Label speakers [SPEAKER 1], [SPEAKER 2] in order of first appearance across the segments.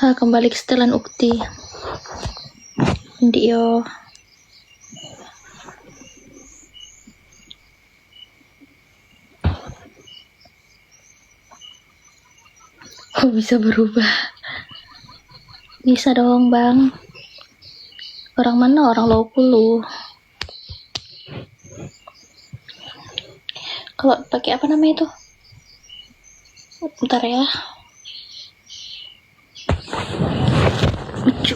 [SPEAKER 1] Kembali ke setelan ukti. Hindi yo. Oh, bisa berubah. Bisa dong, Bang. Orang mana? Orang Lokulu. Kalau pakai apa namanya itu? Bentar ya. Lucu.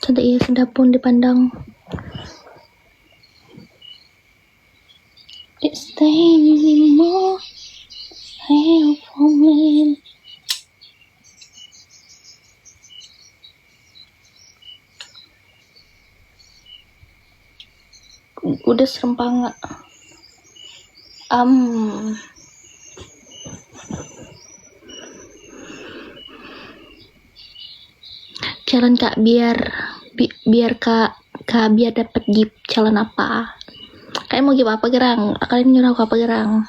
[SPEAKER 1] Cantik ya, sedap pun dipandang. It's staying more here for me. Udah serempang. Jalan Kak, biar kak biar dapat gift. Jalan apa? Kalian mau gift apa gerang? Kalian nyuruh aku apa gerang?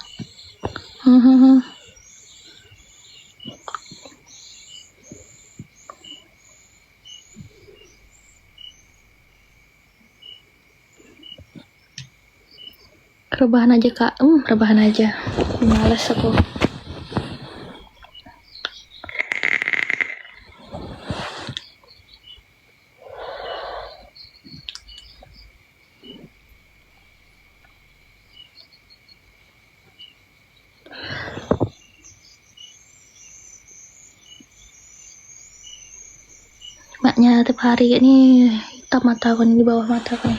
[SPEAKER 1] Rebahan aja Kak. Rebahan aja. Males aku. Maknya tiap hari ini hitam mata aku nih, di bawah mata aku nih.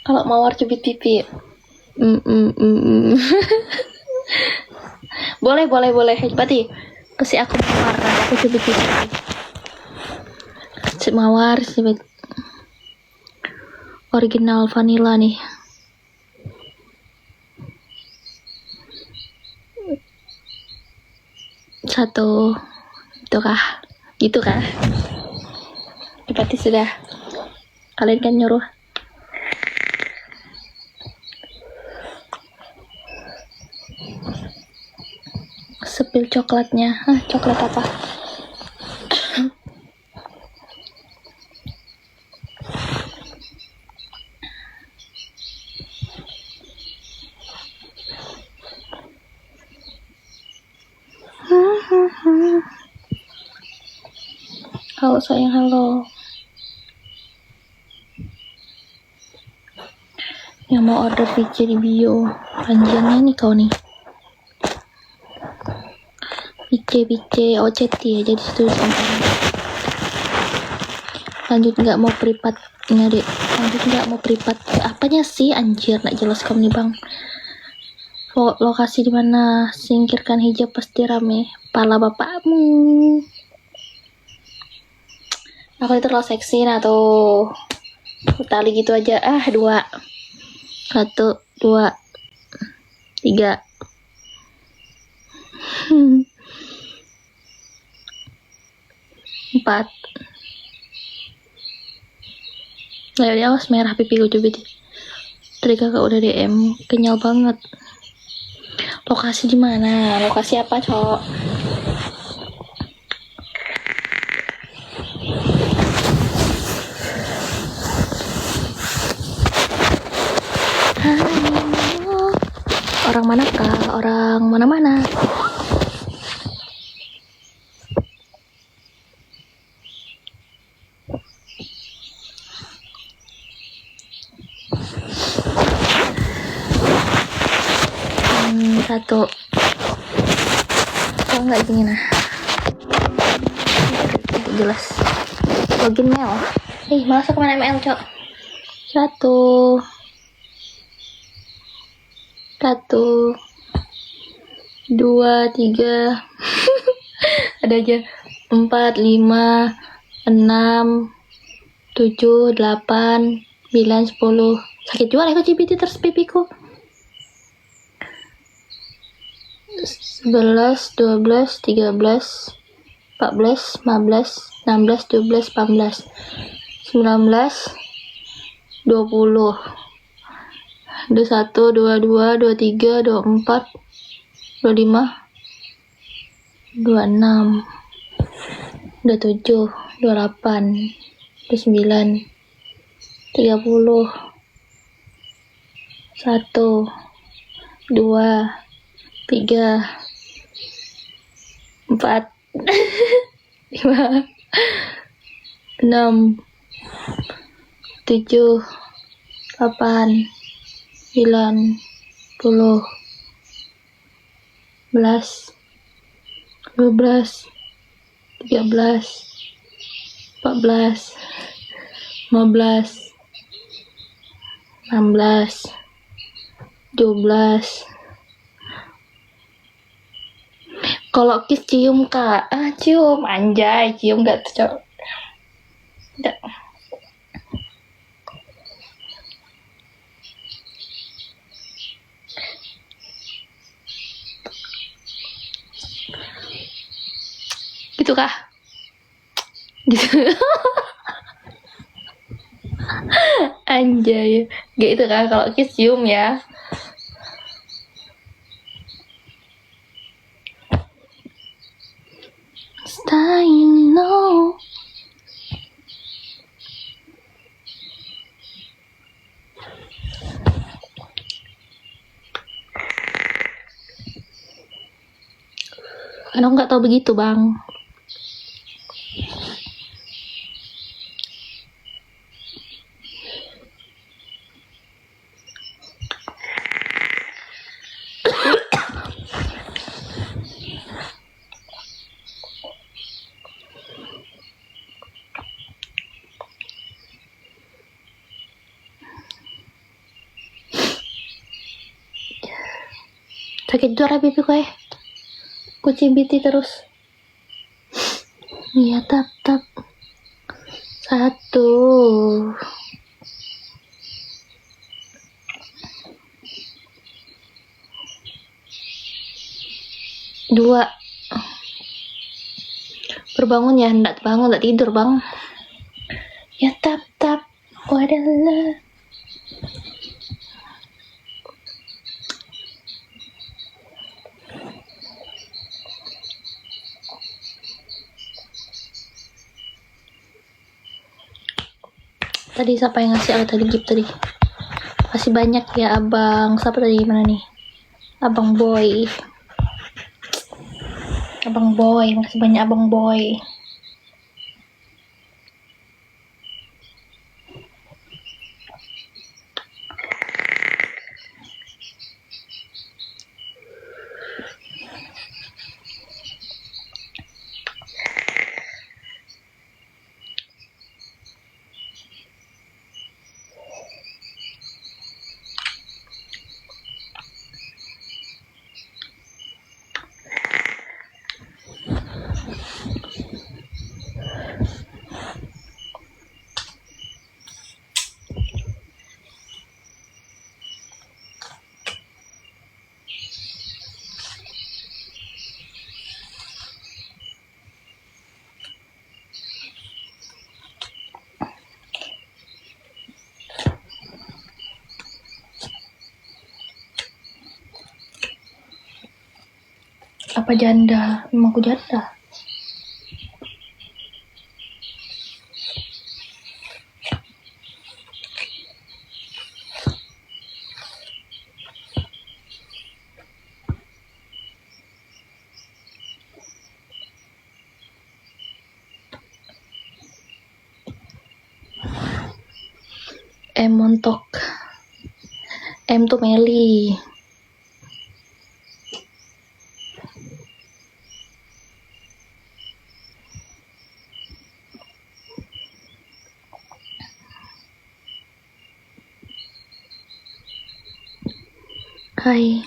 [SPEAKER 1] Kalau mawar cubit pipi. Boleh. Berarti pasti aku mawar, aku cubit pipi. Si mawar cubit original vanilla nih. Satu gitu kah? Berarti sudah. Kalian kan nyuruh. Sepil coklatnya. Coklat apa? Halo sayang, halo. Yang mau order VC di bio. Panjangnya nih kau nih. VC OCT ya, jadi situ lanjut nggak mau privat dek. Lanjut nggak mau privat. Apanya sih anjir, nggak jelas kamu nih bang. Lokasi di mana? Singkirkan hijab pasti rame. Pala bapakmu. Aku itu terlalu seksi, nah tuh tali gitu aja. 2 1 2 3 4. Ayo awas merah pipi gue coba deh. Tadi kakak udah DM, kenyal banget. Lokasi di mana? Lokasi apa, Cok? Orang manakah? Orang mana-mana? Satu. Kok nggak gini nah? Jelas. Login mail. Masuk kemana ML, Cok? 1 2 3 ada aja 4 5 6 7, 8, 9, 10. Sakit juga aku CBT terus pipiku. 11, 12, 13, 14, 15, 16, 17, 18, 19, 20, 21, 22, 23, 24, 25, 26, 27, 28, 29, 30, 1, 2, 3, 4, 5, 6, 7, 8, 9, 10, 11, 12, 13, 14, 15, 16, 17. Kalau kiss cium kak, cium anjay, cium gak tuh gak. Gitu kah? Gitu. Anjay, gitu kan kalau kiss cium ya. Staying no. Karena aku nggak tahu begitu bang. Sakit juga pipi gue. Ku cibiti terus. Iya tap. 1, 2. Berbangun ya, hendak bangun, hendak tidur bang. Ya tap. Wadalah. Tadi siapa yang ngasih tadi gift tadi? Masih banyak ya abang. Siapa tadi, mana nih? Abang Boy. Makasih banyak abang Boy. Apa janda? Memang aku janda. Montok. Tuh Meli. Hai.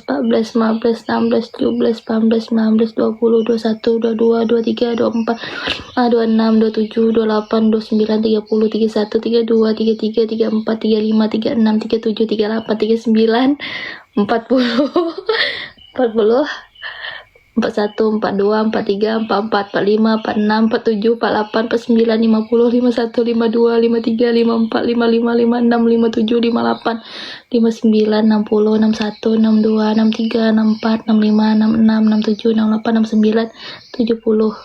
[SPEAKER 1] 14, 15, 16, 17, 18, 19, 20, 21, 22, 23, 24, 26, 27, 28, 29, 30, 31, 32, 33, 34, 35, 36, 37, 38, 39, 40, 40, 41, 42, 43, 44, 45, 46, 47, 48, 49, 50, 51, 52, 53, 54, 55, 56, 57, 58, 59, 60, 61, 62, 63, 64, 65, 66, 67, 68, 69, 70,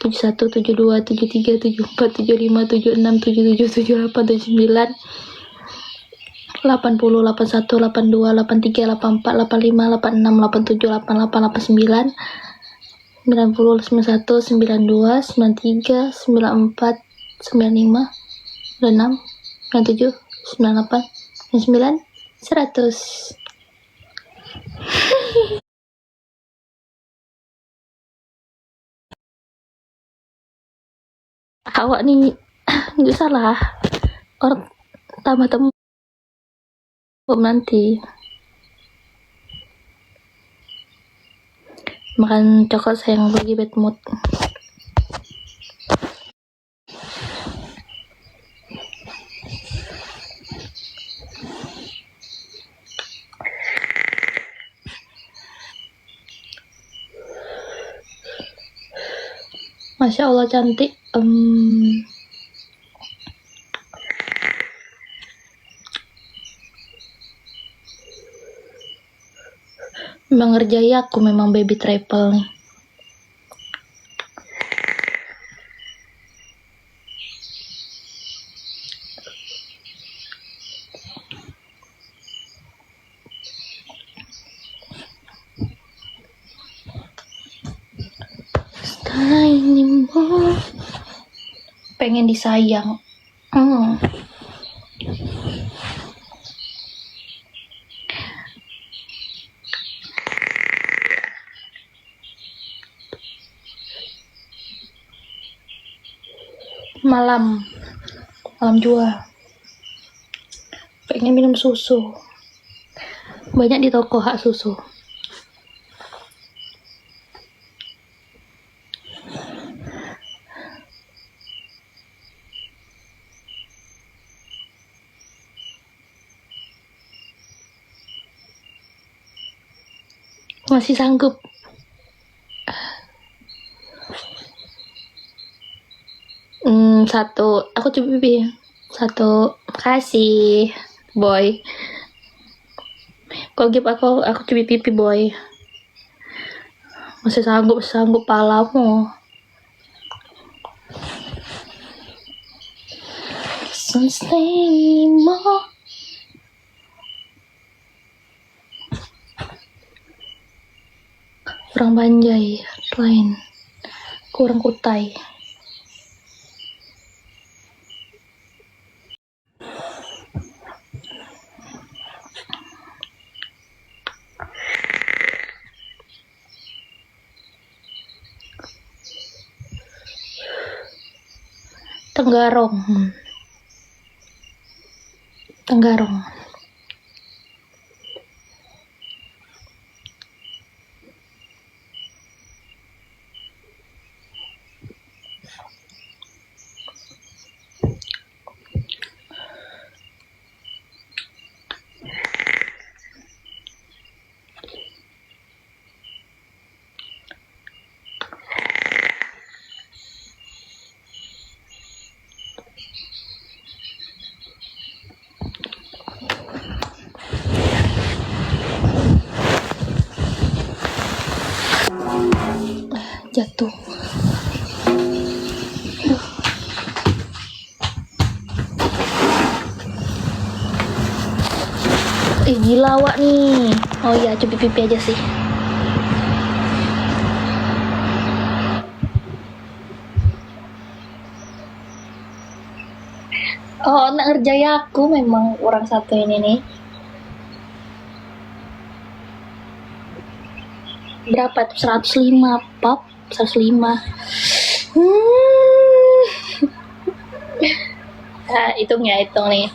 [SPEAKER 1] 71, 72, 73, 74, 75, 76, 77, 78, 79, 80, 81, 82, 83, 84, 85, 86, 87, 88, 89, 90, 91, 92, 93, 94, 95, 96, 97, 98, 99, 100. Awak nih nggak salah. Orang tambah temu nanti. Makan coklat sayang bagi bad mood. Masya Allah cantik. Memang ngerjai aku memang baby travel nih. Pengen disayang. Malam juga pengen minum susu, banyak di toko hak susu. Masih sanggup. Satu, aku coba pipi. Satu, kasih boy. Kau give aku coba pipi boy. Masih sanggup palamu. Kurang banjai, lain kurang kutai. Tenggarong. Jatuh. Gila wak nih. Oh iya, coba pipi aja sih. Oh, nak ngerjai aku memang orang satu ini nih. Berapa tuh? 105 pop, 105. Nah, hitung nih.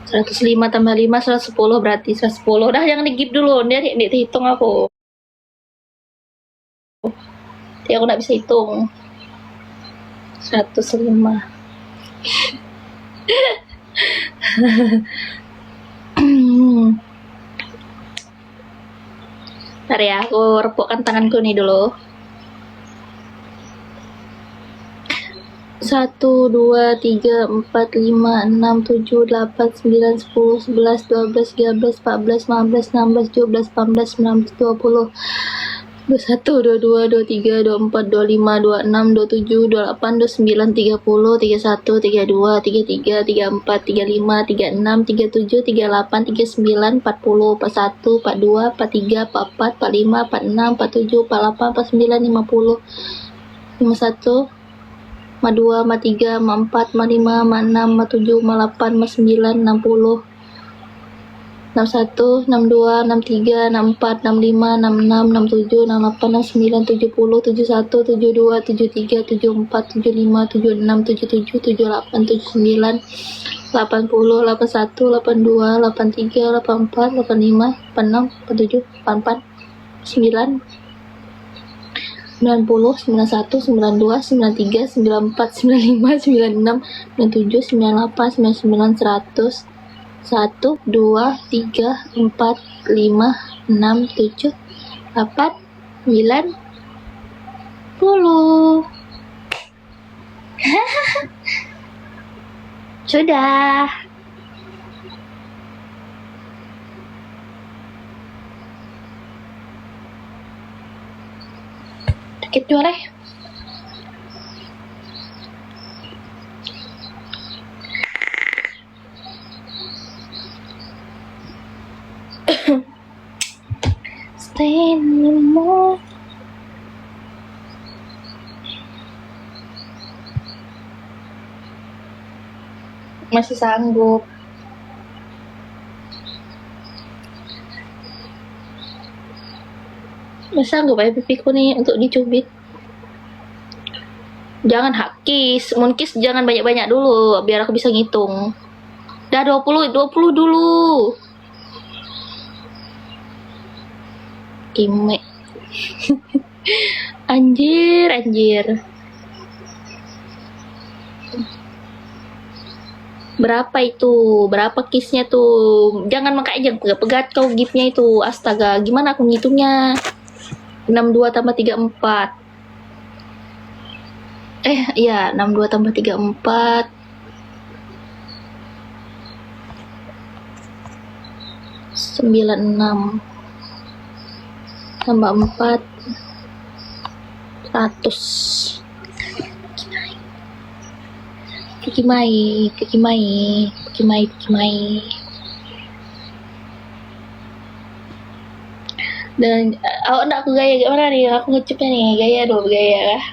[SPEAKER 1] 105 tambah 5, 110 berarti 110. Udah jangan di-give dulu, dia dihitung aku. Jadi aku nggak bisa hitung. 105. Bentar ya, aku repukkan tanganku nih dulu. 1, 2, 3, 4, 5, 6, 7, 8, 9, 10, 11, 12, 13, 14, 15, 16, 17, 18, 19, 20, 21, 22, 23, 24, 25, 26, 27, 28, 29, 30, 31, 32, 33, 34, 35, 36, 37, 38, 39, 40, 41, 42, 43, 44, 45, 46, 47, 48, 49, 50, 51, 52, 53, 54, 55, 56, 57, 58, 59, 60, 61, 62, 63, 64, 65, 66, 67, 68, 69, 70, 71, 72, 73, 74, 75, 76, 77, 78, 79, 80, 81, 82, 83, 84, 85, 86, 87, 88, 9, 90, 91, 92, 93, 94, 95, 96, 97, 98, 99, 100, 1, 2, 3, 4, 5, 6, 7, 8, 9, 10. Sudah. Sakit juga deh. Stay anymore. Masih sanggup. Masih sanggup ya pipiku nih untuk dicubit. Jangan hakis, munkis jangan banyak-banyak dulu biar aku bisa ngitung. Dah 20 dulu. Kime. Anjir. Berapa itu? Berapa kisnya tuh? Jangan makanya pegat kau gipnya itu. Astaga, gimana aku ngitungnya? 62 tambah 34. Iya, 62 tambah 34. 96 tambah 4 100. Kikimai. Dan nak aku gaya gimana nih? Aku ngecupnya nih, gaya lah.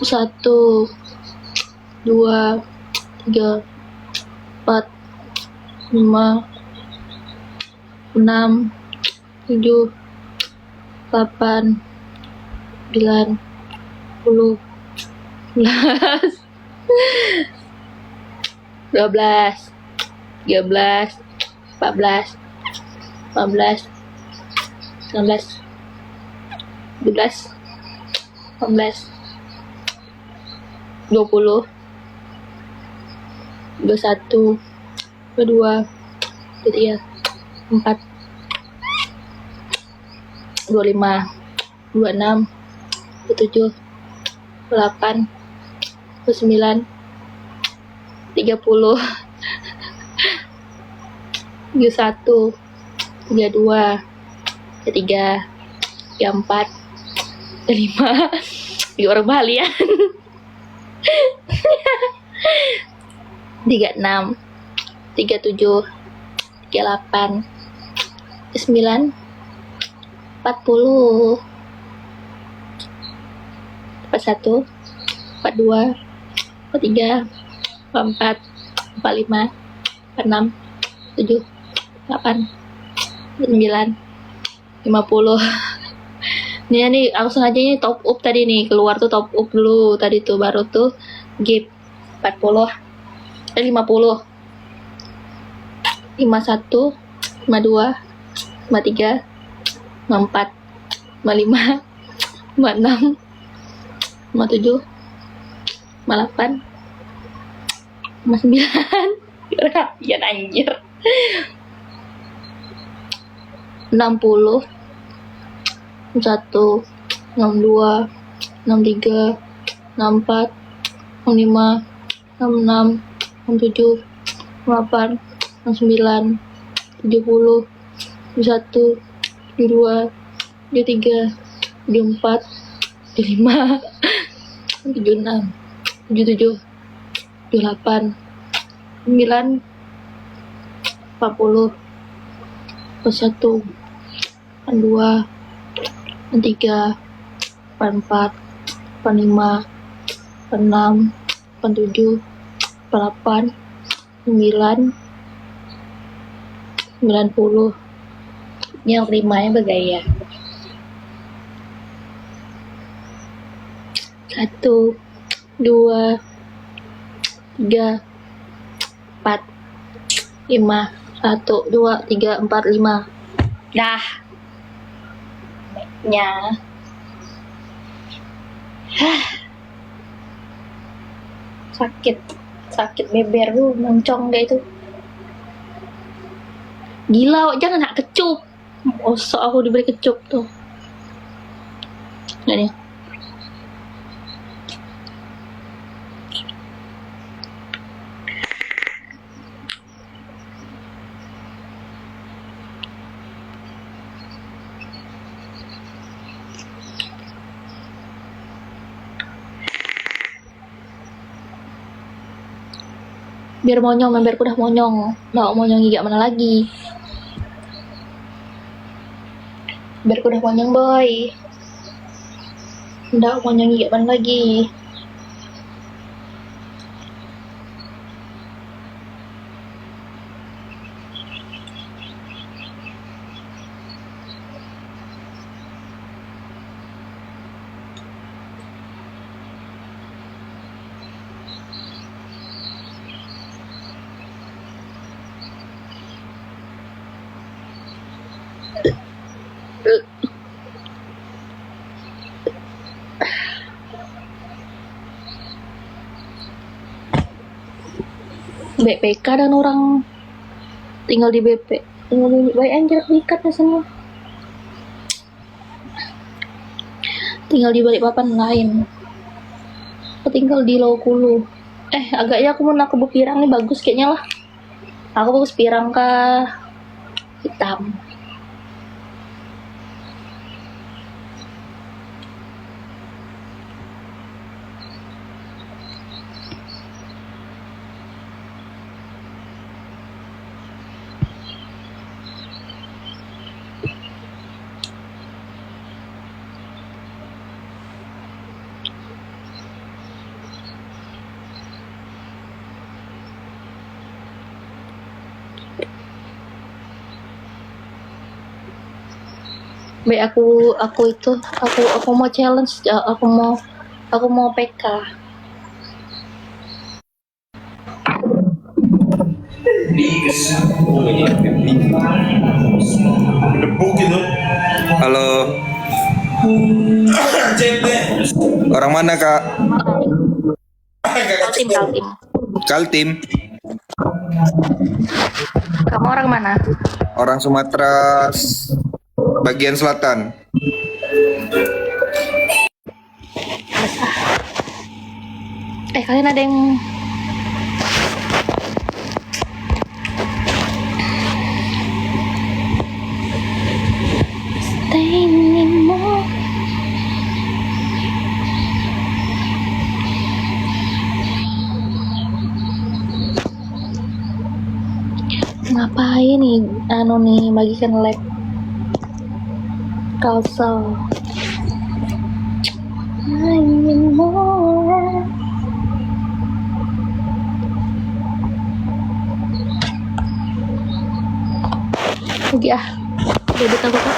[SPEAKER 1] Satu, 2, 3, 4, 5, 6, 7, 8, 9, 10, 11, 12, 13, 14, 15, 16, 17, 18, 20, 21, 22, 23, 24, 25, 26, 27, 28, 29, 30, 31, 32, 33, 34, 35, di orang Bali ya. 36, 37, 38, 39, 40, 41, 42, 43, 44, 45, 46, 7, 8, 9, 50. Nih aku sengaja ini top up tadi nih, keluar tuh top up dulu tadi tuh, baru tuh gip 40, 50, 51, 52, 53, 54, 55, 56, 57, 58, 59, Perhatian anjir. 60 1 62 63 64 65 66 67 68 69 70 71 72 73 74 75 76 77 78 9 40 41 42 43 44 45 46 47 48 9 90. Yang limanya bergaya. 1 2 3 4 5 1 2 3 4 5. Dah. Nya. Sakit beber lu, moncong deh itu. Gila, jangan nak kecup. Osok aku diberi kecup tuh. Nggak nih. Biar monyong, memberku udah monyong. Mau monyong gigak mana lagi? Memberku udah monyong boy. Udah monyong gigak mana lagi? BPK dan orang tinggal di BP, tinggal di baik anjir ikatnya semua, tinggal di Balikpapan lain, aku tinggal di Lokulu. Agaknya aku mau ke Pirang nih, bagus kayaknya lah. Aku bagus pirang kah hitam. Baik, aku mau challenge, aku mau PK.
[SPEAKER 2] Halo. Orang mana kak?
[SPEAKER 1] Kaltim.
[SPEAKER 2] Kaltim.
[SPEAKER 1] Kamu orang mana?
[SPEAKER 2] Orang Sumatera bagian selatan.
[SPEAKER 1] Kalian ada yang stay anymore? Ngapain nih bagikan lab kalsel anymore? Lagi bebet aku kak.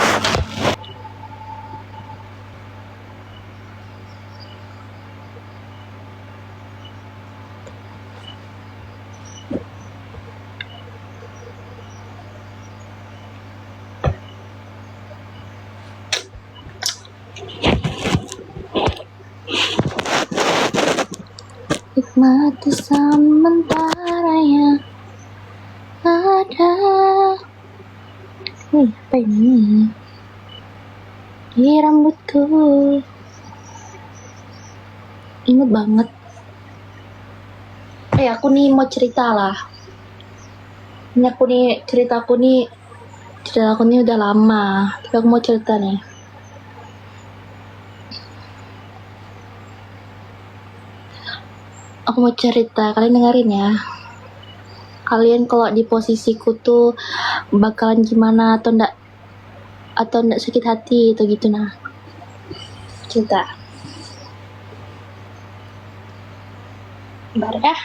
[SPEAKER 1] Nikmati sementara ya. ada. Apa ini? Ini rambutku. Ingat banget. Aku nih mau cerita lah. Ini cerita aku nih udah lama. Tapi aku mau cerita nih. Aku mau cerita, kalian dengerin ya. Kalian kalau di posisiku tuh bakalan gimana atau enggak sakit hati atau gitu nah. Cerita. Bentar ya.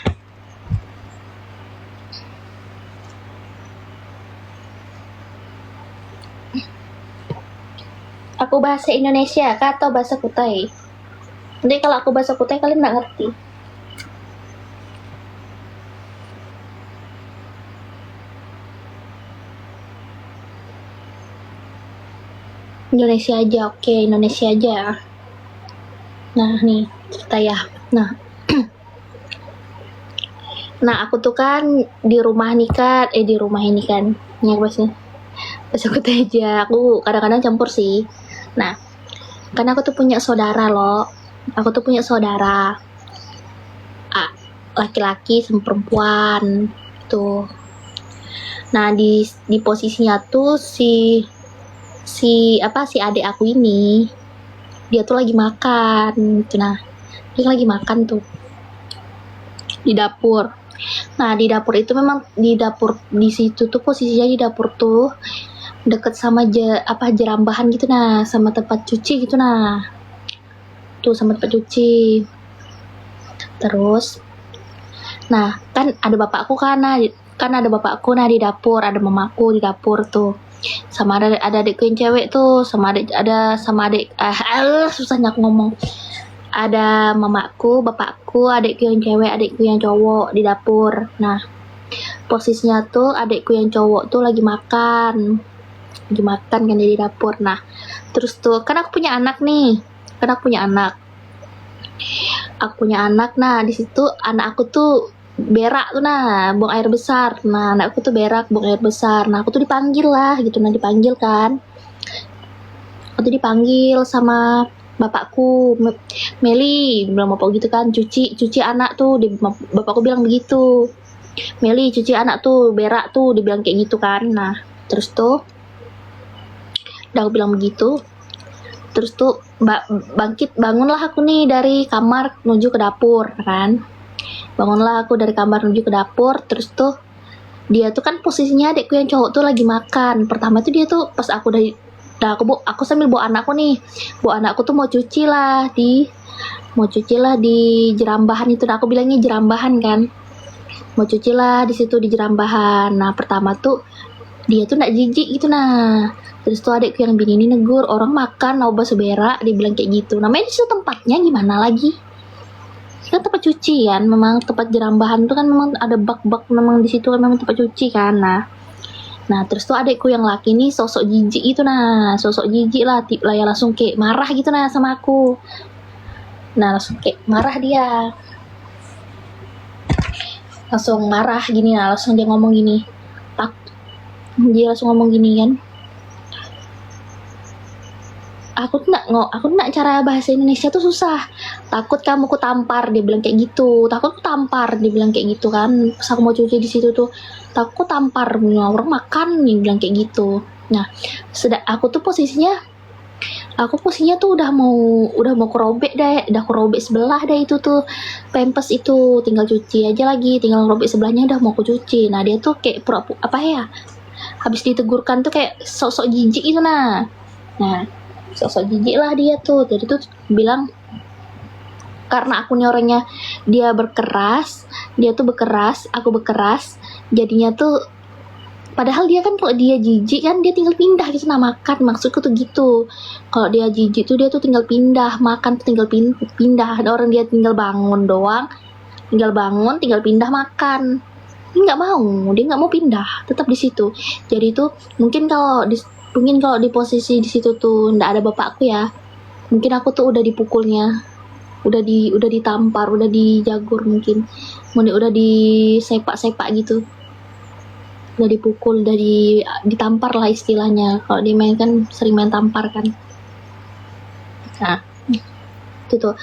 [SPEAKER 1] Aku bahasa Indonesia kah atau bahasa Kutai? Nanti kalau aku bahasa Kutai kalian nggak ngerti. Indonesia aja, oke, Indonesia aja. Nah, nih, cerita ya. Nah, aku tuh kan di rumah ini kan. Ini bahasa Kutai aja. Aku kadang-kadang campur sih. Nah, karena aku tuh punya saudara loh. Aku tuh punya saudara. Laki-laki sama perempuan. Tuh. Nah, di posisinya tuh si adik aku ini dia tuh lagi makan gitu. Nah, dia lagi makan tuh di dapur. Nah, di dapur itu memang di situ tuh posisinya di dapur tuh deket sama jerambahan gitu nah, sama tempat cuci gitu nah. Tuh sama tempat cuci. Terus nah, kan ada bapakku di dapur, ada mamaku di dapur tuh. Sama ada adikku yang cewek tuh, sama adik susahnya aku ngomong. Ada mamaku, bapakku, adikku yang cewek, adikku yang cowok di dapur. Nah, posisinya tuh adikku yang cowok tuh lagi makan kan di dapur. Nah, terus tuh kan aku punya anak. Nah di situ anak aku tuh berak tuh nah, buang air besar. Nah, anakku tuh berak buang air besar. Nah, aku tuh dipanggil lah gitu. Nah, dipanggil kan. Aku tuh dipanggil sama bapakku, Meli, bilang bapak gitu kan, cuci anak tuh. Bapakku bilang begitu. Meli, cuci anak tuh, berak tuh, dibilang kayak gitu kan. Nah, terus tuh udah aku bilang begitu. Terus tuh bangunlah aku nih dari kamar menuju ke dapur kan. Bangunlah aku dari kamar menuju ke dapur. Terus tuh dia tuh kan posisinya adikku yang cowok tuh lagi makan. Pertama tuh dia tuh pas aku aku sambil bawa anakku tuh mau cuci lah di jerambahan itu. Nah, aku bilangnya jerambahan kan, mau cuci lah di situ di jerambahan. Nah, pertama tuh dia tuh nggak jijik gitu nah. Terus tuh adikku yang bini ini negur, orang makan mau bahasa berak, dia bilang kayak gitu. Namanya di situ tempatnya gimana lagi? Kan tempat cuci kan, memang tempat jerambahan tuh kan memang ada bak-bak, memang di situ kan memang tempat cuci kan. Nah, terus tuh adikku yang laki nih sosok jijik itu nah, ya langsung kayak marah gitu nah sama aku. Nah, langsung kayak marah dia. Langsung marah gini nah, langsung dia ngomong gini. Dia langsung ngomong gini kan. Aku nak cara bahasa Indonesia tuh susah. Takut kamu ku tampar, dia bilang kayak gitu. Takut ku tampar, dia bilang kayak gitu kan. Pas aku mau cuci di situ tuh, takut ku tampar, orang makan, dia bilang kayak gitu. Nah, aku posisinya tuh udah mau kerobek deh, udah kerobek sebelah deh itu tuh pempes itu, tinggal cuci aja lagi, tinggal robek sebelahnya udah mau ku cuci. Nah, dia tuh kayak habis ditegurkan tuh kayak sosok jijik itu nah. Nah, sosok jijik lah dia tuh. Jadi tuh bilang karena aku nih orangnya dia tuh bekeras, aku bekeras, jadinya tuh padahal dia kan kalau dia jijik kan dia tinggal pindah gitu nah makan. Maksudku tuh gitu. Kalau dia jijik tuh dia tuh tinggal pindah makan, tuh tinggal pindah. Ada orang dia tinggal bangun doang, tinggal pindah makan. Dia nggak mau pindah, tetap di situ. Jadi tuh mungkin kalau di posisi di situ tuh nggak ada bapakku ya, mungkin aku tuh udah dipukulnya, udah ditampar, udah dijagur mungkin, udah disepak gitu, udah dipukul, udah ditampar lah istilahnya. Kalau di main kan sering main tampar kan. Nah, itu tuh.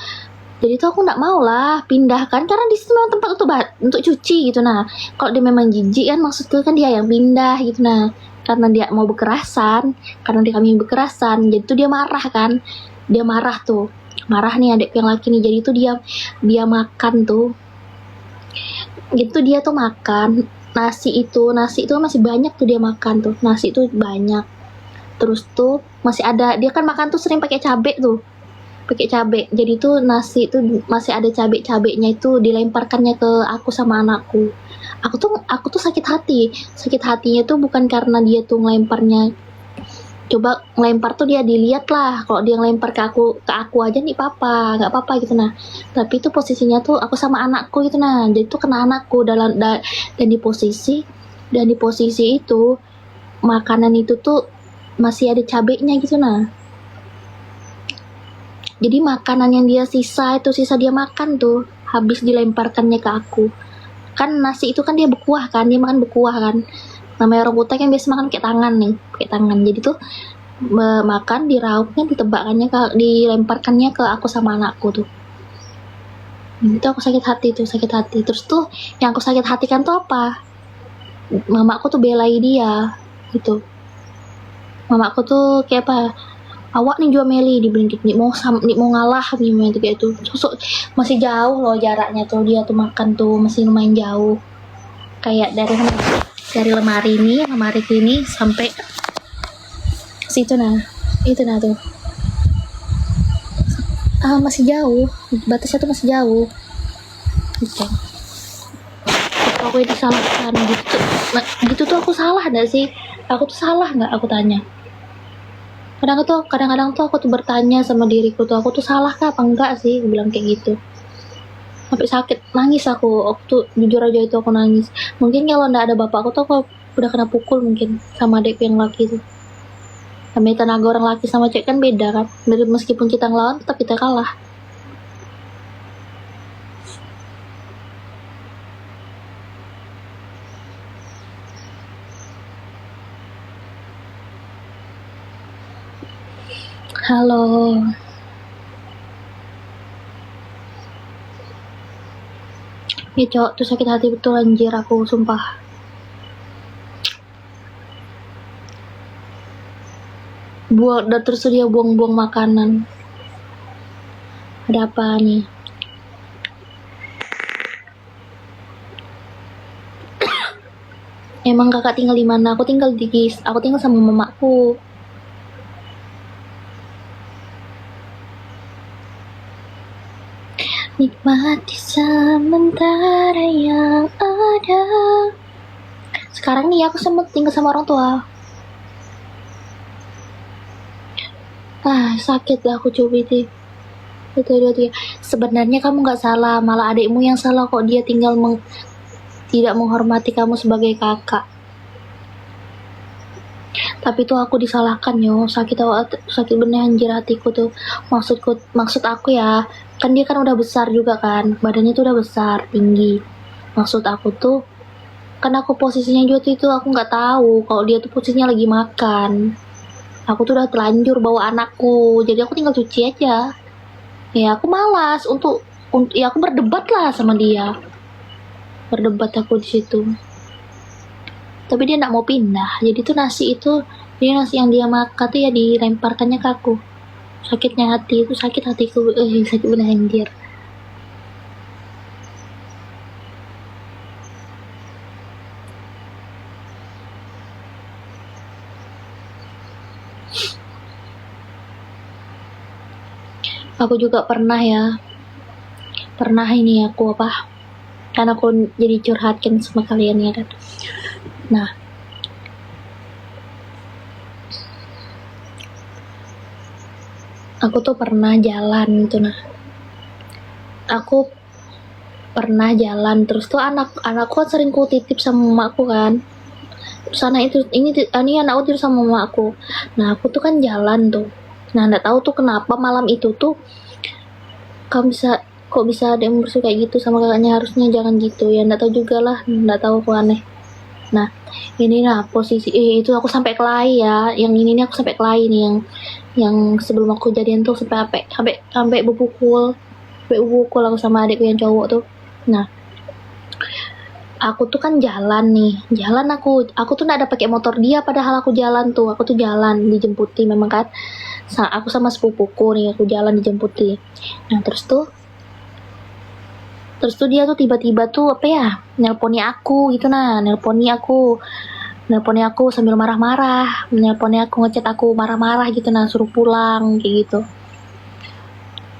[SPEAKER 1] Jadi tuh aku nggak mau lah pindah kan, karena di situ memang tempat untuk cuci gitu. Nah, kalau dia memang jijik kan, maksudku kan dia yang pindah gitu. Nah, karena dia mau berkerasan, karena dia kami berkerasan, jadi tuh dia marah kan. Dia marah tuh, marah nih adik yang laki nih. Jadi tuh dia makan tuh, gitu. Dia tuh makan nasi itu masih banyak tuh, dia makan tuh nasi itu banyak. Terus tuh masih ada, dia kan makan tuh sering pakai cabai tuh, pakai cabai. Jadi tuh nasi itu masih ada cabenya itu, dilemparkannya ke aku sama anakku. Aku tuh sakit hatinya tuh bukan karena dia tuh ngelemparnya, coba ngelempar tuh dia dilihat lah, kalau dia ngelempar ke aku aja nih nggak apa gitu. Nah, tapi itu posisinya tuh aku sama anakku gitu. Nah, jadi tuh kena anakku dan di posisi itu makanan itu tuh masih ada cabenya gitu. Nah, jadi makanan yang dia sisa dia makan tuh, habis dilemparkannya ke aku. Kan nasi itu kan dia berkuah kan, dia makan berkuah kan. Namanya orang Kutai kan biasa makan pakai tangan. Jadi tuh makan diraupnya, dilemparkannya ke aku sama anakku tuh. Itu aku sakit hati. Terus tuh yang aku sakit hati kan tuh apa? Mamaku tuh belai dia gitu. Mamaku tuh kayak apa? Awak nih jual Meli dibilang gitu, nih mau ngalah nih kayak itu. Masih jauh loh jaraknya tuh, dia tuh makan tuh masih lumayan jauh. Kayak dari lemari ini sampai situ. Nah, itu nah tuh. Masih jauh, batasnya tuh masih jauh. Gitu. Aku disalahkan gitu. Nah, gitu tuh aku salah nggak sih? Aku tuh salah nggak? Aku tanya. Kadang-kadang tuh aku tuh bertanya sama diriku tuh, aku tuh salah kah apa enggak sih? Aku bilang kayak gitu. Sampai sakit, nangis aku. Waktu jujur aja itu aku nangis. Mungkin kalau nggak ada bapak aku tuh aku udah kena pukul mungkin sama adik yang laki tuh. Namanya tenaga orang laki sama cewek kan beda kan. Meskipun kita ngelawan tetap kita kalah. Halo. Ya cowok tuh sakit hati betul anjir aku, sumpah. Udah terus dia buang-buang makanan. Ada apa nih? Emang kakak tinggal di mana? Aku tinggal sama mamaku. Nikmati sementara yang ada. Sekarang nih aku sempet tinggal sama orang tua. Sakit lah aku coba itu. Sebenarnya kamu nggak salah, malah adikmu yang salah kok. Dia tinggal tidak menghormati kamu sebagai kakak. Tapi tuh aku disalahkan yo, sakit bener anjir hatiku tuh. Maksud aku ya, kan dia kan udah besar juga kan, badannya tuh udah besar, tinggi. Maksud aku tuh, kan aku posisinya juga itu aku nggak tahu kalau dia tuh posisinya lagi makan. Aku tuh udah telanjur bawa anakku, jadi aku tinggal cuci aja. Ya aku malas untuk ya aku berdebat lah sama dia. Berdebat aku di situ. Tapi dia nggak mau pindah. Jadi tuh nasi yang dia makan tuh ya dilemparkannya ke aku. Sakitnya hati itu, sakit hatiku, sakit bener anjir. Aku juga pernah ini aku karena aku jadi curhatkan sama kalian ya kan. Nah, aku tuh pernah jalan gitu. Nah, aku pernah jalan terus tuh anakku kan sering ku titip sama mamaku kan. Terus ini anakku tidur sama mamaku. Nah, aku tuh kan jalan tuh. Nah, nggak tahu tuh kenapa malam itu tuh kok bisa ada yang bersih kayak gitu sama kakaknya, harusnya jangan gitu ya, nggak tahu juga lah, nggak tahu, aku aneh. Nah, ini nah posisi itu aku sampai kelahi ya. Yang ini nih aku sampai kelahi nih yang sebelum aku jadian tuh sampai bepukul aku sama adikku yang cowok tuh. Nah, aku tuh kan jalan aku tuh nggak ada pakai motor dia, padahal aku tuh jalan dijemputi memang kan. Aku sama sepupuku nih, aku jalan dijemputi. Nah, terus tuh dia tuh tiba-tiba tuh apa ya, nelponi aku gitu nah, nelponi aku sambil marah-marah, nelponi aku, ngechat aku marah-marah gitu nah, suruh pulang kayak gitu.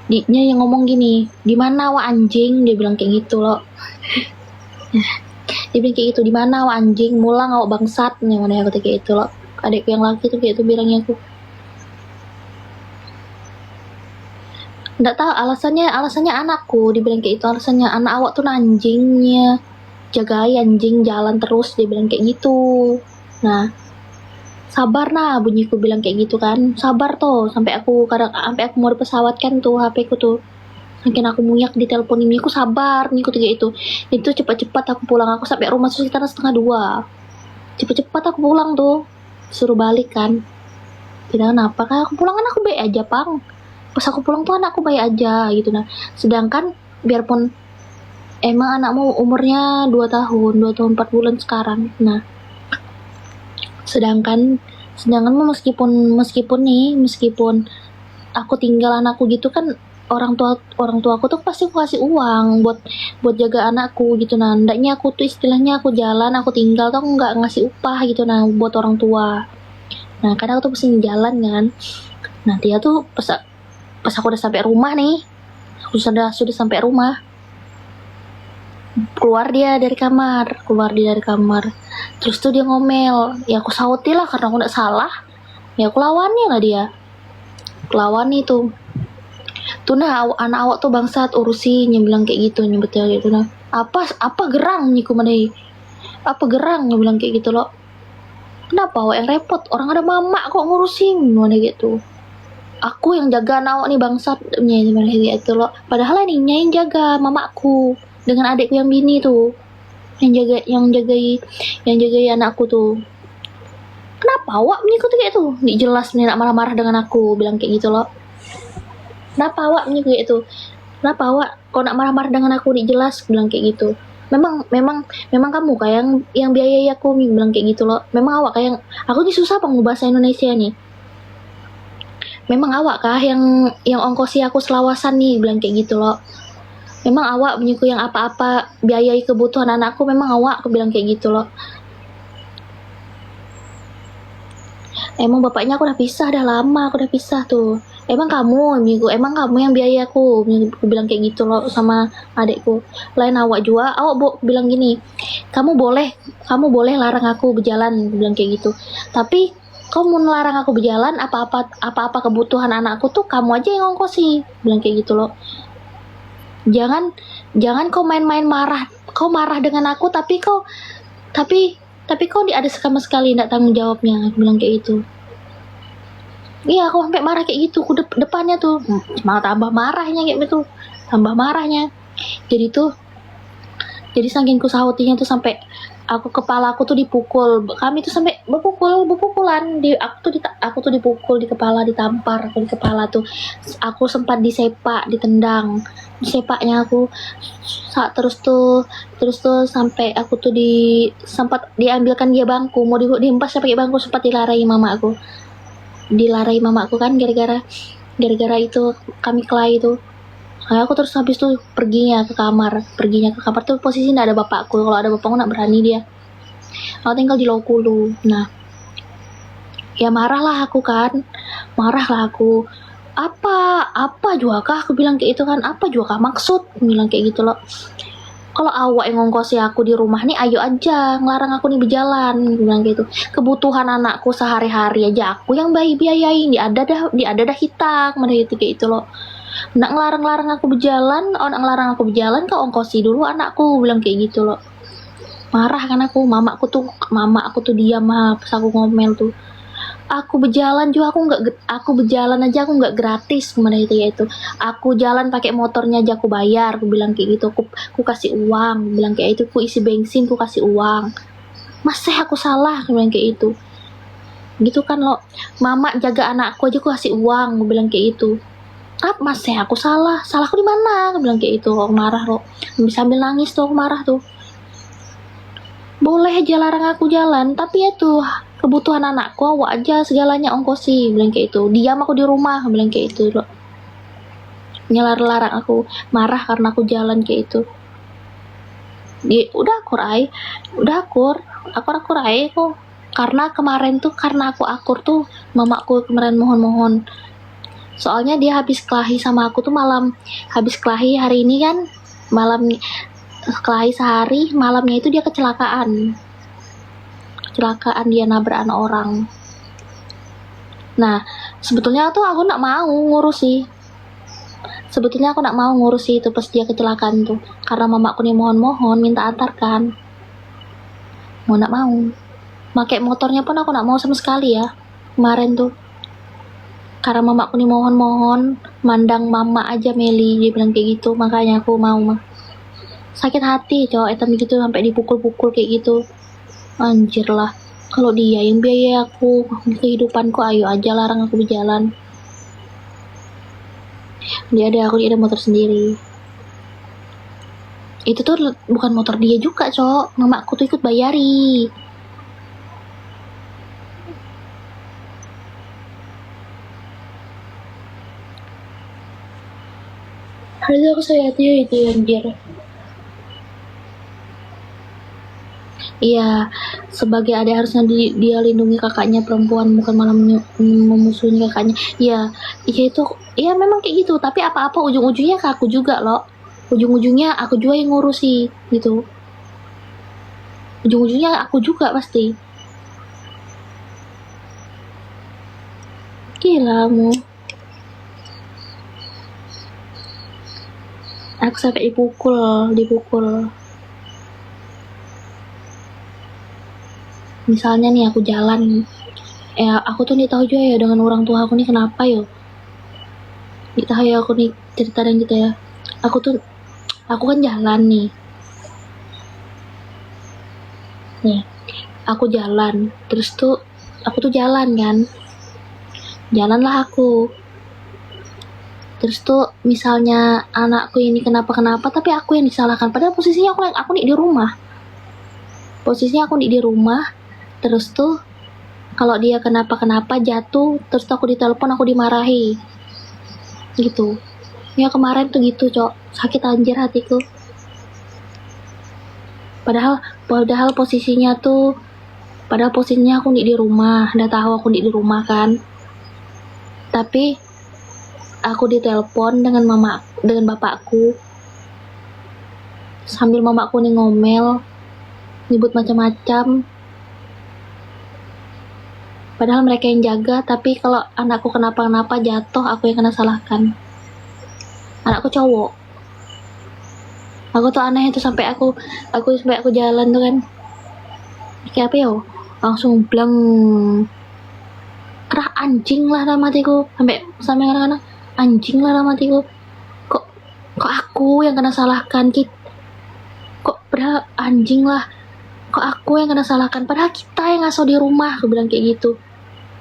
[SPEAKER 1] Dia yang ngomong gini, di mana wa anjing, dia bilang kayak gitu loh. Dia bilang kayak gitu, di mana wa anjing, mulang awak bangsat, yang mana aku kayak itu loh. Adikku yang laki tuh kayak itu bilangnya aku. Nggak tahu alasannya anakku, dibilang kayak itu, alasannya anak awak tuh anjingnya, jagai anjing jalan terus, dia bilang kayak gitu. Nah, sabar nah, bunyiku bilang kayak gitu kan, sabar tuh, sampai aku mau di pesawat kan tuh HP ku tuh, makin aku muyak di telepon ini, aku sabar nih, aku kayak itu cepat-cepat aku pulang, aku sampai rumah sekitar 1:30, cepet-cepet aku pulang tuh, suruh balik kan, tidak kenapa kan aku pulang kan aku baik aja pang, pas aku pulang tuh anakku baik aja gitu. Nah, sedangkan biarpun emang anakmu umurnya 2 tahun 4 bulan sekarang, nah sedangkan meskipun aku tinggal anakku gitu kan, orang tua aku tuh pasti aku kasih uang buat jaga anakku gitu. Nah, ndaknya aku tuh istilahnya aku jalan, aku tinggal tuh aku nggak ngasih upah gitu nah buat orang tua. Nah, kadang aku tuh pasti jalan kan. Nah, dia tuh pas aku udah sampai rumah nih, aku sudah sampai rumah, keluar dia dari kamar, terus tuh dia ngomel, ya aku sauti lah karena aku nggak salah, ya aku lawannya lah dia, lawan itu tuh. Nah, anak awak tuh bangsat, urusin, yang bilang kayak gitu, nyebutnya gitu. Nah, apa gerang nyiku mana, apa gerang, yang bilang kayak gitu loh, kenapa awak yang repot, orang ada mama kok ngurusin, mana gitu, aku yang jaga anak awak nih bangsat, mana gitu loh, padahal ini yang jaga mamaku dengan adikku yang bini tuh, yang jagai anakku tuh. Kenapa awak mengikuti kayak itu? Nih jelas nih nak marah-marah dengan aku, bilang kayak gitu loh. Kenapa awak mengikuti kayak itu? Kenapa awak kau nak marah-marah dengan aku, nih jelas, bilang kayak gitu. Memang kamu kayak yang biayai aku, nih bilang kayak gitu loh. Memang awak kayak, aku nih susah pengen bahasa Indonesia nih. Memang awak kah yang ongkosi aku selawasan nih, bilang kayak gitu loh. Memang awak menyiku yang apa-apa biayai kebutuhan anakku, memang awak, aku bilang kayak gitu loh. Emang bapaknya aku udah pisah, dah lama aku udah pisah tuh. Emang kamu yang biaya aku bilang kayak gitu loh sama adikku. Lain awak juga, awak bilang gini, kamu boleh larang aku berjalan, bilang kayak gitu. Tapi kamu melarang aku berjalan, apa-apa kebutuhan anakku tuh kamu aja yang ongkosi, bilang kayak gitu loh. Jangan kau main-main kau marah dengan aku, tapi kau ada sama sekali tidak tanggung jawabnya, aku bilang kayak gitu. Iya, aku sampai marah kayak gitu, aku depannya tuh malah tambah marahnya kayak gitu, jadi saking ku sahutinya tuh sampai kepala aku tuh dipukul, kami tuh sampai berpukulan, aku tuh dipukul di kepala, ditampar aku di kepala tuh, aku sempat disepak, ditendang sepaknya aku, terus tuh sampai aku tuh sempat diambilkan dia bangku, mau dihempas pakai bangku, sempat dilarahi mamaku kan, gara-gara itu kami kelahi itu. Nah, aku terus habis tuh perginya ke kamar tuh posisi nggak ada bapakku, kalau ada bapakku nggak berani dia, aku tinggal di Lokulu. Nah, ya marahlah aku, apa juga kah, aku bilang kayak itu kan, apa juga kah maksud, aku bilang kayak gitu loh. Kalau awak yang ngongkosi aku di rumah nih, ayo aja ngelarang aku nih berjalan, bilang gitu. Kebutuhan anakku sehari-hari aja aku yang biayain, dia ada dah hitam, mana gitu kayak itu loh. Nak ngelarang aku berjalan, kau ongkosi dulu anakku, bilang kayak gitu loh. Marah kan aku, mama aku tuh diam pas aku ngomel tuh. Aku berjalan aja aku nggak gratis, kemana itu ya itu, aku jalan pakai motornya aja aku bayar, aku bilang kayak gitu, aku kasih uang, aku bilang kayak itu, aku isi bensin aku kasih uang, masih aku salah, aku bilang kayak itu. Gitu kan lo, mama jaga anakku aja aku kasih uang, aku bilang kayak itu. Masih aku salahku di mana, aku bilang kayak itu. Aku marah lo, sambil nangis tuh aku marah tuh. Boleh aja larang aku jalan, tapi ya tuh kebutuhan anakku awak aja segalanya ongkosi, bilang kayak itu. Diam aku di rumah, aku bilang kayak itu lo. Ngelarang aku, marah karena aku jalan kayak itu. Udah akur aja kok. Karena kemarin tuh, karena aku akur tuh, mamaku kemarin mohon-mohon. Soalnya dia habis kelahi sama aku tuh malam, habis kelahi hari ini kan, malam kelahi sehari, malamnya itu dia kecelakaan dia nabrak anak orang. Nah, sebetulnya tuh aku nak mau ngurusi itu pas dia kecelakaan tuh, karena mamaku nih mohon-mohon minta antarkan, mau nak mau pakai motornya pun aku nak mau sama sekali ya kemarin tuh, karena mamaku nih mohon-mohon, mandang mama aja Meli, dia bilang kayak gitu, makanya aku mau mah. Sakit hati cowok etam gitu sampai dipukul-pukul kayak gitu. Anjir lah, kalau dia yang biaya aku kehidupanku, ayo aja larang aku berjalan. Dia ada motor sendiri. Itu tuh bukan motor dia juga cowok, mamaku tuh ikut bayari. Harusnya aku sayang dia itu anjir. Iya, sebagai adik harusnya dia lindungi kakaknya perempuan, bukan malah memusuhi kakaknya. Iya itu, iya memang kayak gitu. Tapi apa-apa ujung-ujungnya ke aku juga loh. Ujung-ujungnya aku juga yang ngurusi gitu. Ujung-ujungnya aku juga pasti. Gila mu. Aku sampai dipukul. Misalnya nih aku jalan, aku tuh nih tahu juga ya dengan orang tua aku nih kenapa yo. Tahu ya aku nih cerita dan gitu ya. Aku kan jalan nih. Aku jalan, terus tuh aku tuh jalan kan. Jalanlah aku. Terus tuh misalnya anakku ini kenapa-kenapa, tapi aku yang disalahkan. Padahal posisinya aku nih di rumah. Terus tuh kalau dia kenapa-kenapa jatuh, terus tuh aku ditelepon, aku dimarahi. Gitu. Ya kemarin tuh gitu, Cok. Sakit anjir hatiku. Padahal posisinya aku nih di rumah, udah tahu aku nih di rumah kan. Tapi aku ditelepon dengan bapakku. Sambil mamaku nih ngomel, nyebut macam-macam. Padahal mereka yang jaga, tapi kalau anakku kenapa-kenapa jatuh, aku yang kena salahkan. Anakku cowok. Aku tuh aneh itu sampai aku jalan tuh kan. Kayak apa ya? Langsung blang. Kerah anjing lah dalam hatiku. Sampai kadang-kadang anjing lah dalam hatiku. Kok aku yang kena salahkan? Padahal anjing lah. Kok aku yang kena salahkan? Padahal kita yang ngasuh di rumah, aku bilang kayak gitu.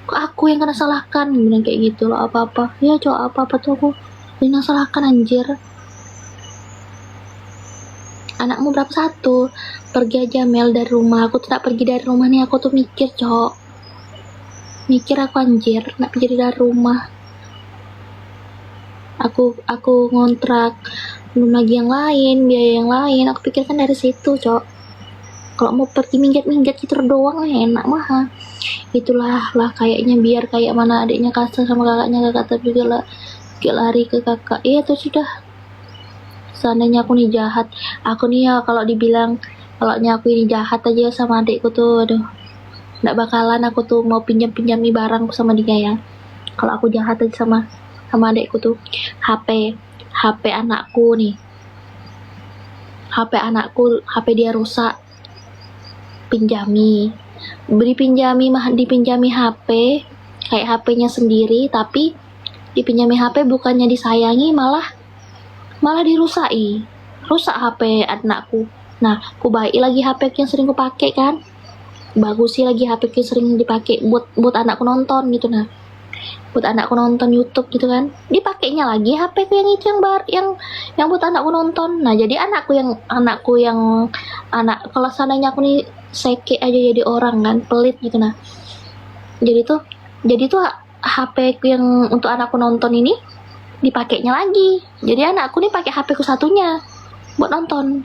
[SPEAKER 1] Kok aku yang kena salahkan, bilang kayak gitu loh. Apa-apa ya cowok, apa-apa tuh aku yang salahkan anjir. Anakmu berapa satu? Pergi aja Mel dari rumah. Aku tuh tak pergi dari rumah nih, aku tuh mikir cowok. Mikir aku anjir, nak pergi dari rumah. Aku ngontrak, belum lagi yang lain, biaya yang lain. Aku pikirkan dari situ cowok. Kalau mau pergi minggat gitu doang lah enak mah. Itulah kayaknya biar kayak mana adiknya kasar sama kakaknya, kakak juga lah lari ke kakak. Iya tuh sudah. Seandainya aku nih jahat, aku nih ya kalau aku ini jahat aja sama adikku tuh, aduh, nggak bakalan aku tuh mau pinjami barang sama dia ya. Kalau aku jahat aja sama adikku tuh, HP anakku nih, HP dia rusak, dipinjami HP, kayak HP-nya sendiri, tapi dipinjami HP bukannya disayangi, malah rusak HP anakku. Nah, ku baik lagi HP yang sering ku pakai kan, bagus sih lagi HP ku sering dipakai buat anakku nonton gitu nah, buat anakku nonton YouTube gitu kan, dipakainya lagi HP ku yang itu yang buat anakku nonton. Nah jadi anakku yang anak kalau seandainya aku nih seke aja jadi orang kan pelit gitu nah, jadi tuh HP ku yang untuk anakku nonton ini dipakainya lagi, jadi anakku nih pakai HP ku satunya buat nonton.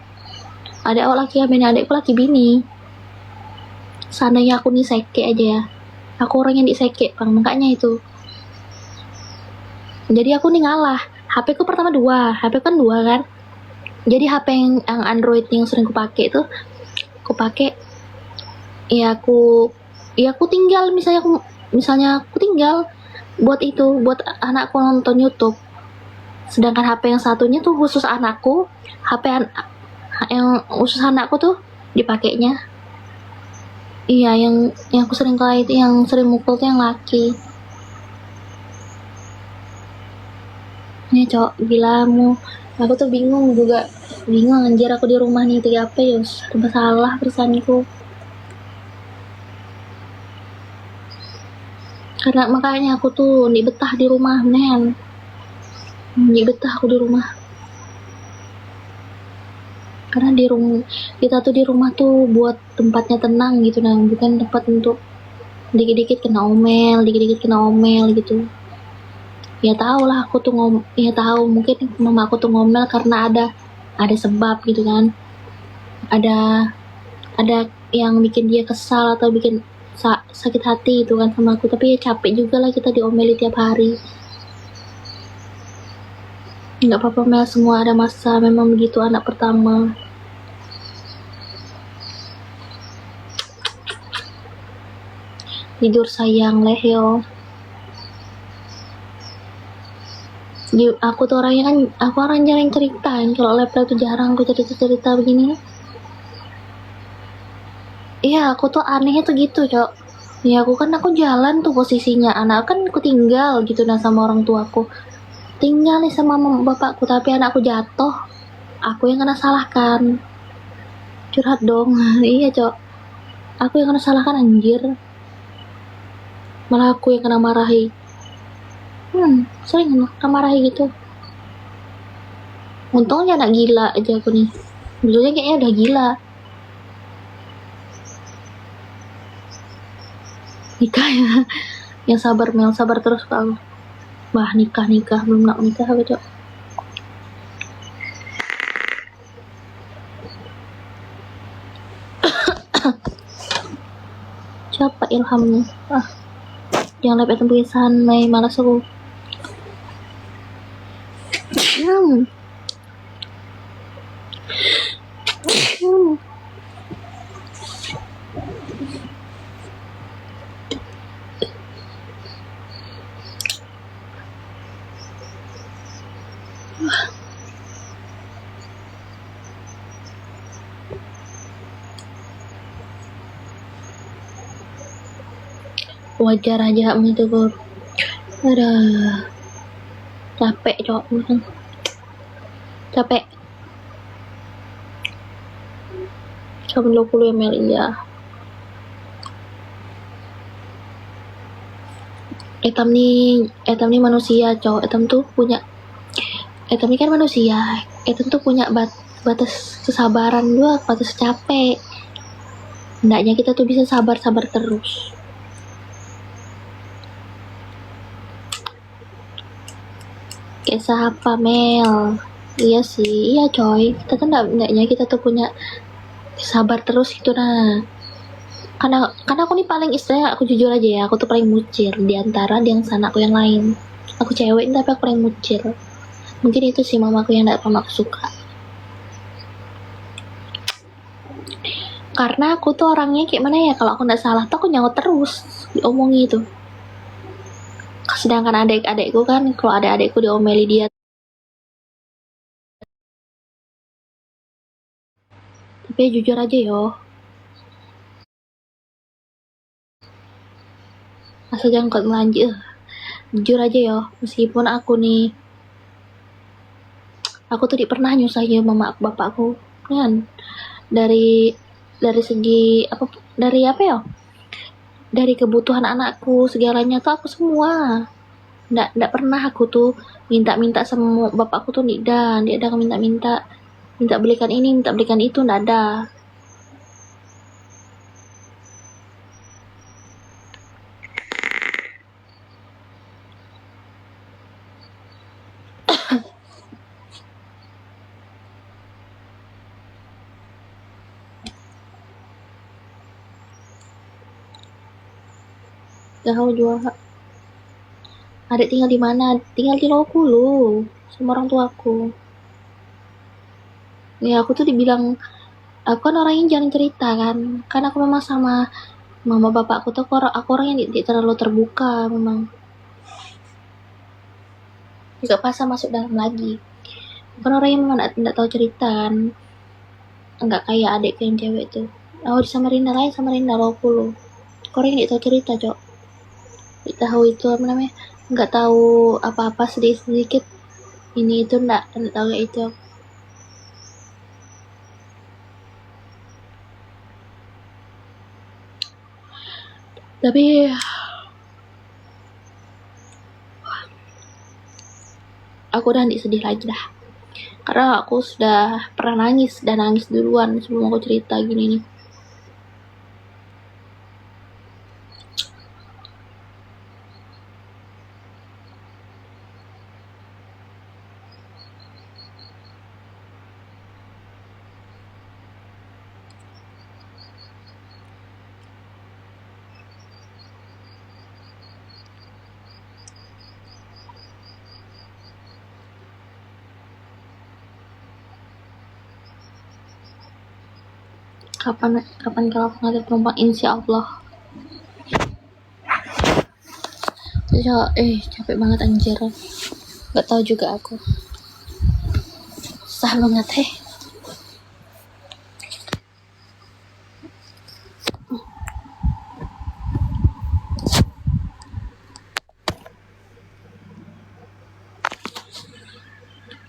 [SPEAKER 1] Ada laki adikku laki bini. Seandainya aku nih seke aja ya, aku orang yang diseke bang, makanya itu jadi aku nih ngalah. HP ku pertama HP kan dua kan, jadi HP yang Android yang sering ku pakai itu aku pakai ya aku tinggal misalnya aku tinggal buat anakku nonton YouTube, sedangkan HP yang satunya tuh khusus anakku, yang khusus anakku tuh dipakainya. Iya, yang aku sering kalah itu, yang sering mukul tuh yang laki. Nih cok, gila aku tuh bingung anjir, aku di rumah nih tiga apa ya, serba salah perusahaanku. Karena makanya aku tuh nih betah di rumah men, nih betah aku di rumah. Karena kita tuh di rumah tuh buat tempatnya tenang gitu nah, bukan tempat untuk dikit-dikit kena omel gitu. Ya tau lah aku tuh ya tahu mungkin mama aku tuh ngomel karena ada sebab gitu kan, ada yang bikin dia kesal atau bikin sakit hati itu kan sama aku, tapi ya capek juga lah kita diomeli tiap hari. Nggak apa-apa Mel, semua ada masa, memang begitu anak pertama. Tidur sayang Lehyo. Aku tuh orangnya kan, aku orang jarang ceritain, kalau laptop tuh jarang aku cerita begini. Iya aku tuh anehnya tuh gitu cok. Ya aku jalan tuh posisinya, anak kan aku tinggal gitu nah sama orang tuaku, tinggal nih sama bapakku, tapi anakku jatuh, aku yang kena salahkan. Curhat dong. Iya cok, aku yang kena salahkan anjir, malah aku yang kena marahi. Sering kena marahi gitu. Untungnya anak gila aja aku nih, dulunya kayaknya udah gila. Nikah ya, yang sabar Mel, sabar terus kalau bah nikah belum nak nikah apa cok. Siapa ilhamnya? Jangan lepet tulisan, malas aku. Wajar aja itu bro. Ada capek cok, capek. 20 ml ya. Etam nih manusia cok. Etam nih kan manusia. Etam tuh punya batas kesabaran juga, batas capek. Hendaknya kita tuh bisa sabar terus. Kisah apa Mel? Iya sih, iya coy. Kita kan hendaknya kita tuh punya sabar terus gitu nah. Karena aku nih paling istilahnya, aku jujur aja ya, aku tuh paling mucir di antara yang sana aku yang lain. Aku cewek tapi aku paling mucir. Mungkin itu sih mamaku yang gak pernah aku suka. Karena aku tuh orangnya kayak mana ya, kalau aku gak salah tuh aku nyaut terus diomongi itu. Sedangkan adik-adikku kan, kalau adik-adikku diomeli dia. Tapi jujur aja yo, asal jangan kuat melanjut. Jujur aja yo, meskipun aku tuh pernah nyusahin mama bapakku kan, dari dari segi apa, dari apa ya, dari kebutuhan anakku segalanya tuh aku semua. Nggak pernah aku tuh minta-minta sama bapakku tuh, tidak ada minta-minta, minta belikan ini, minta belikan itu, nggak ada. Tahu juga. Adik tinggal di mana? Tinggal di Lokulu sama orang tuaku. Ya aku tuh dibilang, aku kan orangnya jarang cerita kan. Kan aku memang sama mama bapakku tuh aku orang yang tidak terlalu terbuka memang. Juga pas masuk dalam lagi. Bukan orang yang memang tidak tahu cerita kan. Enggak kayak adik yang cewek tuh. Oh di Samarinda lain, Samarinda Lokulu. Orang yang tidak tahu cerita, Cok. Tidak tahu itu apa namanya? Enggak tahu apa-apa sedikit-sedikit. Ini itu enggak tahu kayak itu. Tapi aku udah tidak sedih lagi dah. Karena aku sudah pernah nangis dan nangis duluan sebelum aku cerita gini nih. Kapan kalau aku ngajak penumpang, insya Allah. Capek banget anjir. Gak tahu juga aku. Susah banget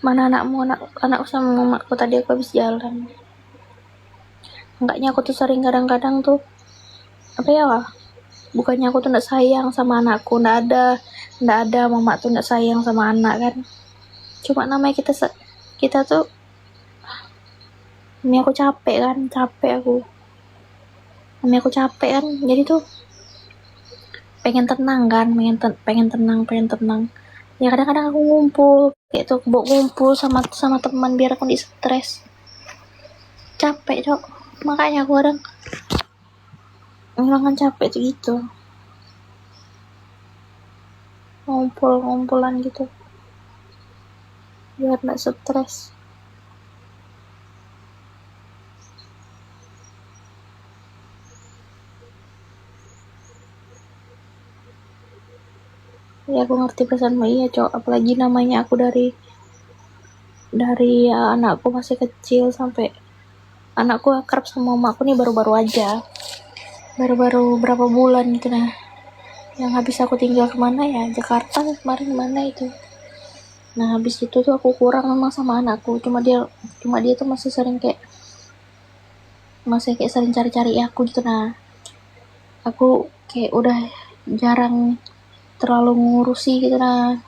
[SPEAKER 1] Mana anakmu? Anakku sama mamaku tadi aku habis jalan. Enggaknya aku tuh sering kadang-kadang tuh apa ya, bukannya aku tuh nggak sayang sama anakku, nggak ada mama tuh nggak sayang sama anak kan. Cuma namanya kita tuh, ini aku capek kan, jadi tuh pengen tenang kan, pengen tenang. Ya kadang-kadang aku ngumpul kayak tuh, ngumpul sama teman biar aku di stres. Capek, Cok. Makanya aku kadang ngilangkan capek tuh gitu, ngumpul-ngumpulan gitu biar nggak stres. Ya aku ngerti perasaanmu, iya Cok, apalagi namanya aku dari anakku masih kecil sampai anakku akrab sama mamaku nih baru-baru aja, baru berapa bulan gitu. Nah yang habis aku tinggal kemana ya, Jakarta kemarin, mana itu. Nah habis itu tuh aku kurang memang sama anakku, cuma dia tuh masih sering cari-cari aku gitu. Nah aku kayak udah jarang terlalu ngurusi gitu. Nah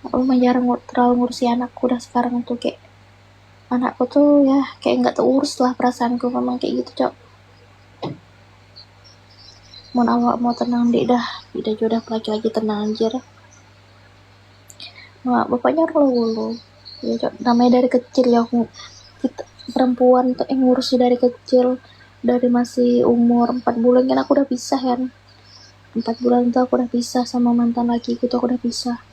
[SPEAKER 1] aku memang jarang terlalu ngurusi anakku udah sekarang tuh, kayak anakku tuh ya kayak nggak terurus lah perasaanku, memang kayak gitu Cok. Mau awak mau tenang deh dah, tidak jodoh lagi tenang anjir. Nah, bapaknya orang dulu ya Cok, namanya dari kecil ya kita perempuan tuh ngurusi dari kecil, dari masih umur 4 bulan kan aku udah pisah kan. 4 bulan tuh aku udah pisah sama mantan lakiku tuh, aku udah pisah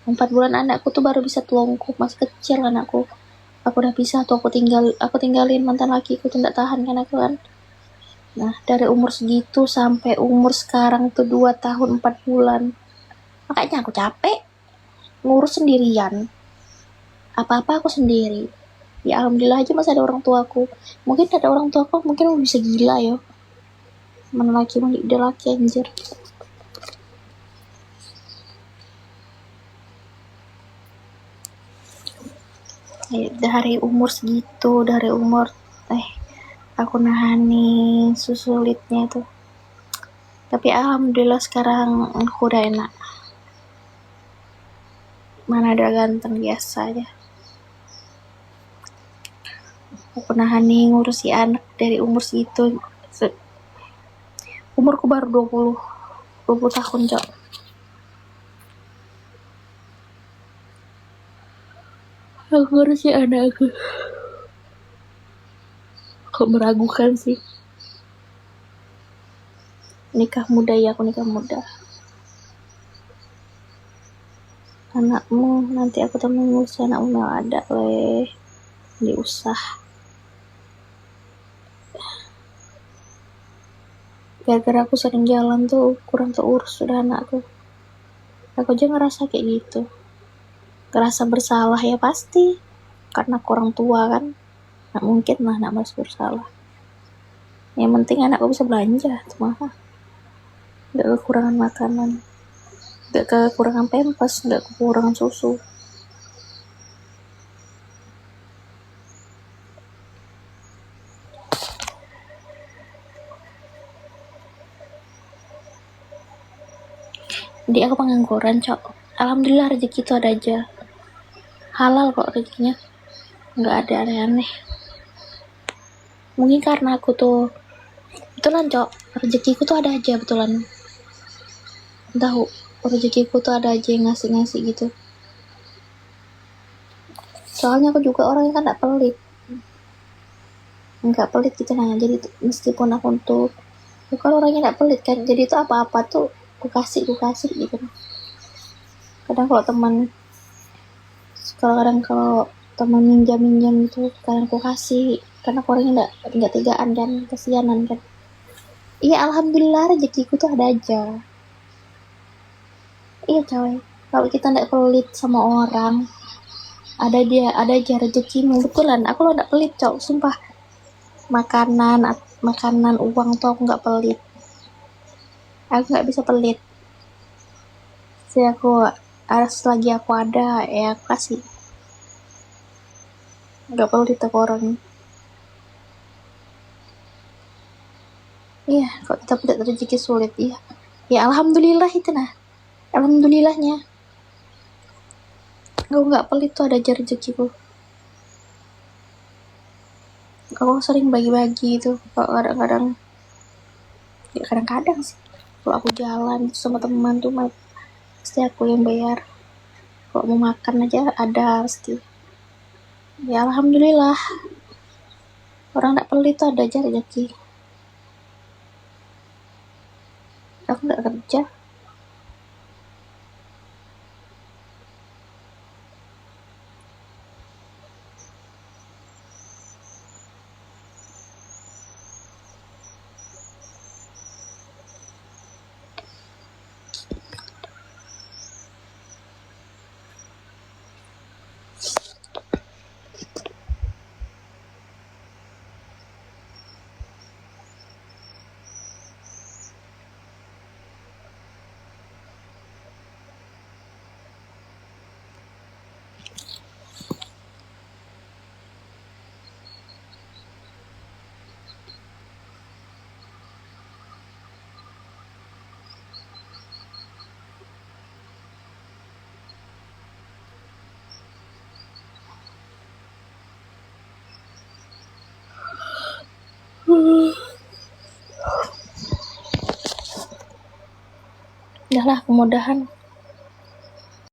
[SPEAKER 1] 4 bulan. Anakku tuh baru bisa telungkup, masih kecil anakku udah pisah tuh, aku tinggalin mantan lakiku tuh, nggak tahan kan aku kan. Nah dari umur segitu sampai umur sekarang tuh 2 tahun 4 bulan, makanya aku capek ngurus sendirian, apa-apa aku sendiri. Ya alhamdulillah aja masih ada orang tuaku. Mungkin ada orang tuaku mungkin bisa gila ya, mana laki dia laki anjir. Dari umur segitu, dari umur aku nahani susulitnya itu. Tapi alhamdulillah sekarang aku udah enak. Mana ada ganteng biasa aja. Aku nahani ngurusi anak dari umur segitu. Umurku baru 20 tahun, Cok. Aku ngurusi anak aku. Kok meragukan sih? Nikah muda ya, aku nikah muda. Anakmu nanti aku temenin ngurus anakmu yang ada diusah. Gara-gara aku sering jalan tuh kurang terurus sudah anakku. Aku aja ngerasa kayak gitu. Ngerasa bersalah ya pasti. Karena aku orang tua kan. Nggak mungkin lah anak masih bersalah. Yang penting anakku bisa belanja. Cuma nggak kekurangan makanan. Nggak kekurangan pempes. Nggak kekurangan susu. Jadi aku pengangguran, Cok. Alhamdulillah rezeki itu ada aja. Halal kok rezekinya. Nggak ada aneh-aneh. Mungkin karena aku tuh betulan, Cok, rezekiku tuh ada aja betulan. Tahu, rezekiku tuh ada aja yang ngasih-ngasih gitu. Soalnya aku juga orang yang kan nggak pelit gitu nah. Jadi meskipun aku tuh bukan orangnya nggak pelit kan, jadi itu apa-apa tuh aku kasih gitu. Kadang kalau teman minjam itu kadang aku kasih, karena aku orangnya nggak tegaan kan, kasihanan kan. Iya, alhamdulillah rezekiku tuh ada aja. Iya coy, kalau kita nggak pelit sama orang, ada aja rezekimu. Betulan, aku lo nggak pelit, cok, sumpah. Makanan, uang tuh aku nggak pelit. Aku nggak bisa pelit. Jadi selagi aku ada, ya aku kasih. Nggak pelit aku orangnya. Iya, kalau kita pelit rezeki sulit, iya. Ya alhamdulillah itu nah. Alhamdulillahnya. Aku nggak pelit tuh ada aja rezekiku. Aku sering bagi-bagi itu. Kalau kadang-kadang sih. Kalau aku jalan sama teman tuh pasti aku yang bayar. Kalau mau makan aja ada pasti. Ya alhamdulillah. Orang nggak pelit tuh ada aja rezeki. Aku nggak kerja. Udahlah, kemudahan.